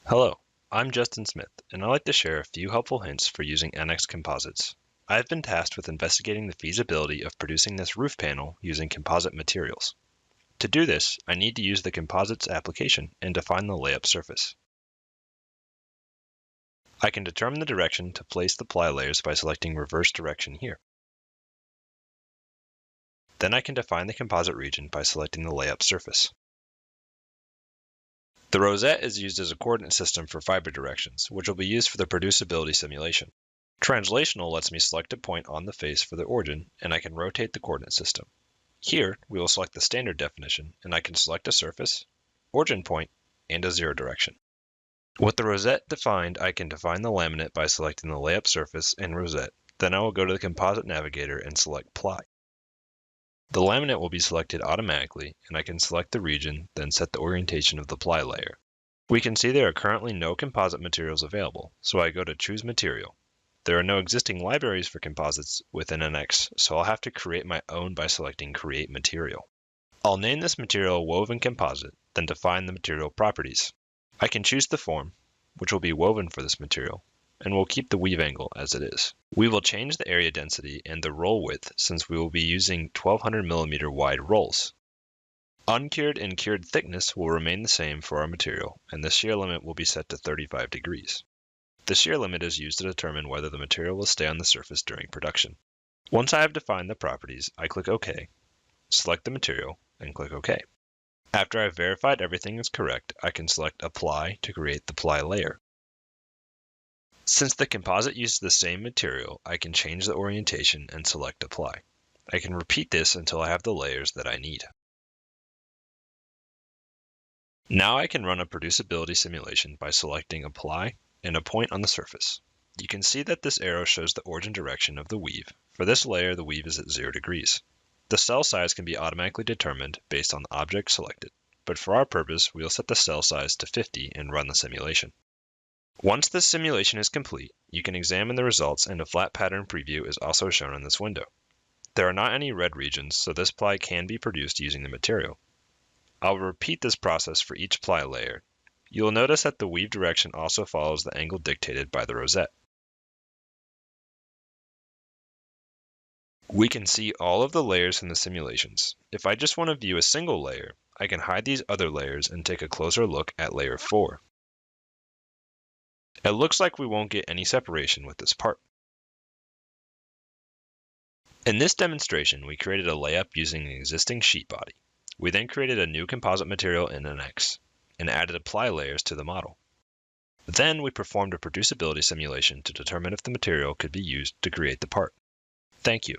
Hello, I'm Justin Smith, and I'd like to share a few helpful hints for using NX Composites. I have been tasked with investigating the feasibility of producing this roof panel using composite materials. To do this, I need to use the Composites application and define the layup surface. I can determine the direction to place the ply layers by selecting reverse direction here. Then I can define the composite region by selecting the layup surface. The rosette is used as a coordinate system for fiber directions, which will be used for the producibility simulation. Translational lets me select a point on the face for the origin, and I can rotate the coordinate system. Here, we will select the standard definition, and I can select a surface, origin point, and a zero direction. With the rosette defined, I can define the laminate by selecting the layup surface and rosette. Then I will go to the composite navigator and select ply. The laminate will be selected automatically, and I can select the region, then set the orientation of the ply layer. We can see there are currently no composite materials available, so I go to Choose Material. There are no existing libraries for composites within NX, so I'll have to create my own by selecting Create Material. I'll name this material Woven Composite, then define the material properties. I can choose the form, which will be woven for this material, and we'll keep the weave angle as it is. We will change the area density and the roll width since we will be using 1200 mm wide rolls. Uncured and cured thickness will remain the same for our material, and the shear limit will be set to 35 degrees. The shear limit is used to determine whether the material will stay on the surface during production. Once I have defined the properties, I click OK, select the material, and click OK. After I've verified everything is correct, I can select Apply to create the ply layer. Since the composite uses the same material, I can change the orientation and select Apply. I can repeat this until I have the layers that I need. Now I can run a producibility simulation by selecting Apply and a point on the surface. You can see that this arrow shows the origin direction of the weave. For this layer, the weave is at 0 degrees. The cell size can be automatically determined based on the object selected, but for our purpose, we'll set the cell size to 50 and run the simulation. Once the simulation is complete, you can examine the results, and a flat pattern preview is also shown in this window. There are not any red regions, so this ply can be produced using the material. I'll repeat this process for each ply layer. You will notice that the weave direction also follows the angle dictated by the rosette. We can see all of the layers in the simulations. If I just want to view a single layer, I can hide these other layers and take a closer look at layer 4. It looks like we won't get any separation with this part. In this demonstration, we created a layup using an existing sheet body. We then created a new composite material in NX and added ply layers to the model. Then we performed a producibility simulation to determine if the material could be used to create the part. Thank you.